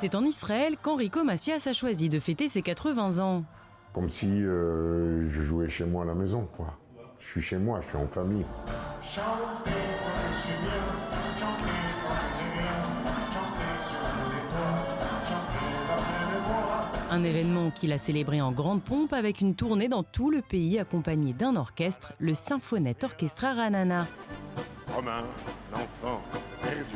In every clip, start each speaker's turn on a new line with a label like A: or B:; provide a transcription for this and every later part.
A: C'est en Israël qu'Enrico Macias a choisi de fêter ses 80 ans.
B: Comme si je jouais chez moi à la maison, quoi. Je suis chez moi, je suis en famille.
C: Chantez pour le Seigneur, chantez pour le chantez sur les toits, chantez la mémoire.
A: Un événement qu'il a célébré en grande pompe avec une tournée dans tout le pays accompagnée d'un orchestre, le Symphonette Orchestra Ranana.
C: Romain, l'enfant perdu.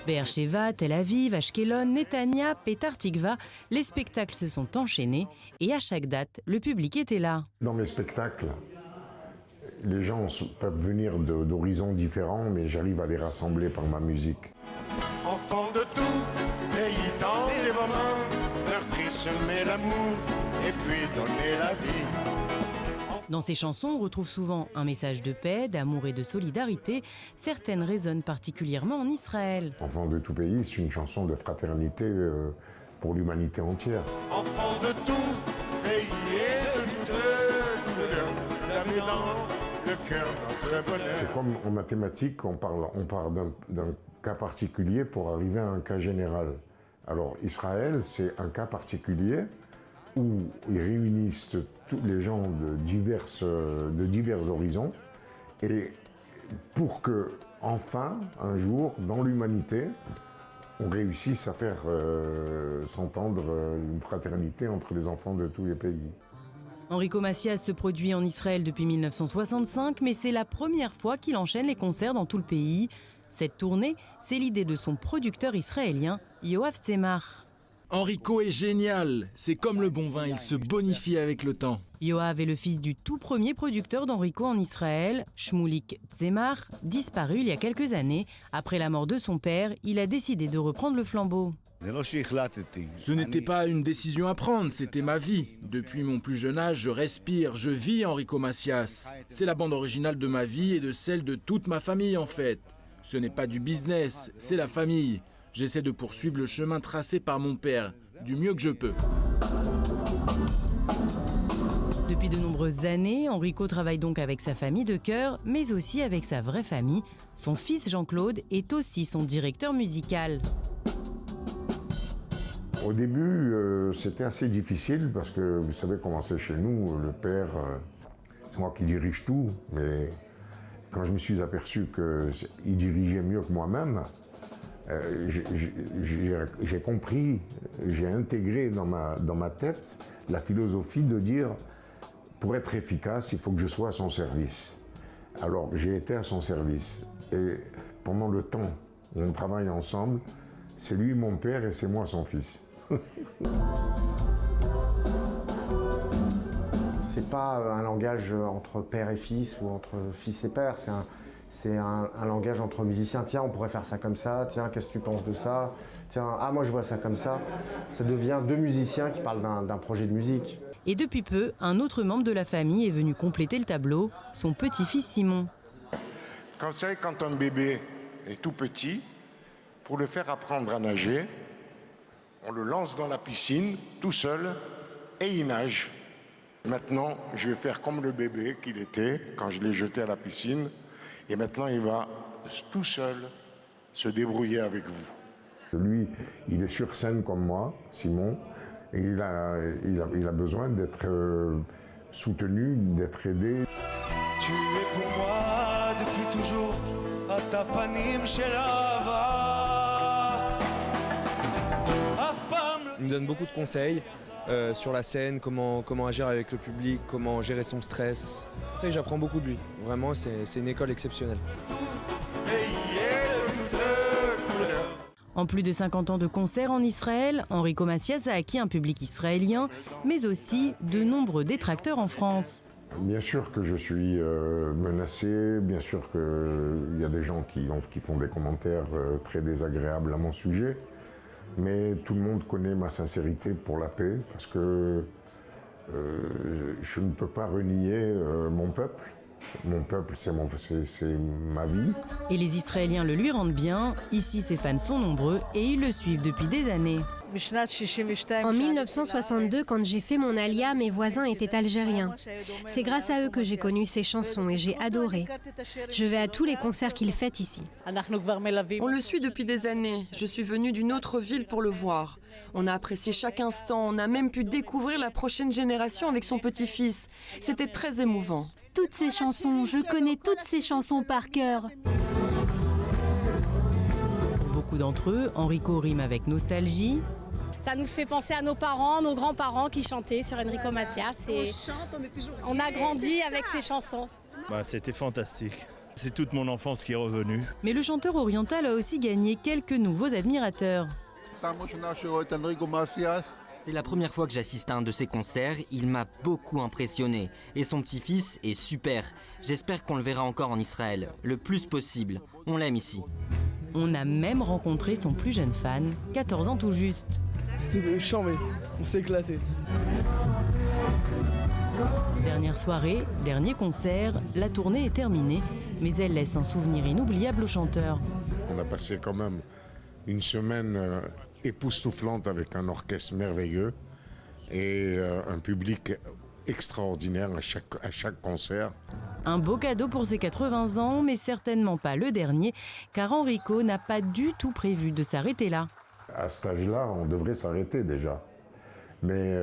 A: Be'er-Sheva, Tel Aviv, Ashkelon, Netanya, Petar Tikva, les spectacles se sont enchaînés et à chaque date, le public était là.
B: Dans mes spectacles, les gens peuvent venir d'horizons différents, mais j'arrive à les rassembler par ma musique.
C: Enfants de tout, pays tendez vos mains, meurtri semer l'amour et puis donner la vie.
A: Dans ces chansons, on retrouve souvent un message de paix, d'amour et de solidarité. Certaines résonnent particulièrement en Israël.
B: Enfants de tout pays, c'est une chanson de fraternité pour l'humanité entière.
C: Enfants de tout, pays et de toute couleur, vous avez dans le cœur notre bonheur.
B: C'est comme en mathématiques, on part d'un cas particulier pour arriver à un cas général. Alors Israël, c'est un cas particulier où ils réunissent tous les gens de divers horizons, et pour que, enfin, un jour, dans l'humanité, on réussisse à faire s'entendre une fraternité entre les enfants de tous les pays.
A: Enrico Macias se produit en Israël depuis 1965, mais c'est la première fois qu'il enchaîne les concerts dans tout le pays. Cette tournée, c'est l'idée de son producteur israélien, Yoav Tzemach.
D: Enrico est génial, c'est comme le bon vin, il se bonifie avec le temps.
A: Yoav est le fils du tout premier producteur d'Enrico en Israël, Shmulik Tzemach, disparu il y a quelques années. Après la mort de son père, il a décidé de reprendre le flambeau.
D: Ce n'était pas une décision à prendre, c'était ma vie. Depuis mon plus jeune âge, je respire, je vis Enrico Macias. C'est la bande originale de ma vie et de celle de toute ma famille en fait. Ce n'est pas du business, c'est la famille. J'essaie de poursuivre le chemin tracé par mon père, du mieux que je peux.
A: Depuis de nombreuses années, Enrico travaille donc avec sa famille de cœur, mais aussi avec sa vraie famille. Son fils Jean-Claude est aussi son directeur musical.
B: Au début, c'était assez difficile parce que vous savez comment c'est chez nous, le père, c'est moi qui dirige tout, mais quand je me suis aperçu qu'il dirigeait mieux que moi-même, j'ai compris, j'ai intégré dans ma tête la philosophie de dire, pour être efficace, il faut que je sois à son service. Alors j'ai été à son service, et pendant le temps où on travaille ensemble, c'est lui mon père et c'est moi son fils.
E: C'est pas un langage entre père et fils ou entre fils et père, c'est un langage entre musiciens. Tiens, on pourrait faire ça comme ça. Tiens, qu'est-ce que tu penses de ça? Tiens, ah, moi je vois ça comme ça. Ça devient deux musiciens qui parlent d'un projet de musique.
A: Et depuis peu, un autre membre de la famille est venu compléter le tableau, son petit-fils Simon.
C: Quand un bébé est tout petit, pour le faire apprendre à nager, on le lance dans la piscine tout seul et il nage. Maintenant, je vais faire comme le bébé qu'il était quand je l'ai jeté à la piscine. Et maintenant, il va tout seul se débrouiller avec vous.
B: Lui, il est sur scène comme moi, Simon, et il a besoin d'être soutenu, d'être aidé.
F: Tu es pour moi depuis toujours, atapanim shel ahava.
G: Il me donne beaucoup de conseils sur la scène, comment agir avec le public, comment gérer son stress. C'est ça que j'apprends beaucoup de lui. Vraiment, c'est une école exceptionnelle.
A: En plus de 50 ans de concerts en Israël, Enrico Macias a acquis un public israélien, mais aussi de nombreux détracteurs en France.
B: Bien sûr que je suis menacé, bien sûr qu'il y a des gens qui font des commentaires très désagréables à mon sujet, mais tout le monde connaît ma sincérité pour la paix, parce que je ne peux pas renier mon peuple. Mon peuple, c'est ma vie.
A: Et les Israéliens le lui rendent bien. Ici, ses fans sont nombreux et ils le suivent depuis des années.
H: En 1962, quand j'ai fait mon alia, mes voisins étaient algériens. C'est grâce à eux que j'ai connu ces chansons et j'ai adoré. Je vais à tous les concerts qu'il fait ici.
I: On le suit depuis des années. Je suis venue d'une autre ville pour le voir. On a apprécié chaque instant. On a même pu découvrir la prochaine génération avec son petit-fils. C'était très émouvant.
J: Toutes ces chansons, je connais toutes ces chansons par cœur.
A: Pour beaucoup d'entre eux, Enrico rime avec nostalgie.
K: Ça nous fait penser à nos parents, nos grands-parents qui chantaient sur Enrico Macias. Et on a grandi avec ces chansons.
L: C'était fantastique. C'est toute mon enfance qui est revenue.
A: Mais le chanteur oriental a aussi gagné quelques nouveaux admirateurs.
M: C'est la première fois que j'assiste à un de ses concerts, il m'a beaucoup impressionné. Et son petit-fils est super. J'espère qu'on le verra encore en Israël, le plus possible. On l'aime ici.
A: On a même rencontré son plus jeune fan, 14 ans tout juste.
G: C'était charmé, on s'est éclaté.
A: Dernière soirée, dernier concert, la tournée est terminée, mais elle laisse un souvenir inoubliable au chanteur.
C: On a passé quand même une semaine époustouflante avec un orchestre merveilleux et un public extraordinaire à chaque concert.
A: Un beau cadeau pour ses 80 ans, mais certainement pas le dernier, car Enrico n'a pas du tout prévu de s'arrêter là.
B: À cet âge-là, on devrait s'arrêter déjà. Mais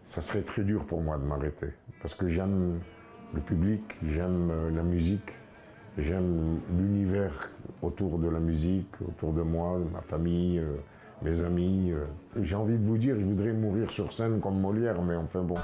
B: ça serait très dur pour moi de m'arrêter. Parce que j'aime le public, j'aime la musique, j'aime l'univers autour de la musique, autour de moi, ma famille, mes amis. J'ai envie de vous dire, je voudrais mourir sur scène comme Molière, mais enfin bon.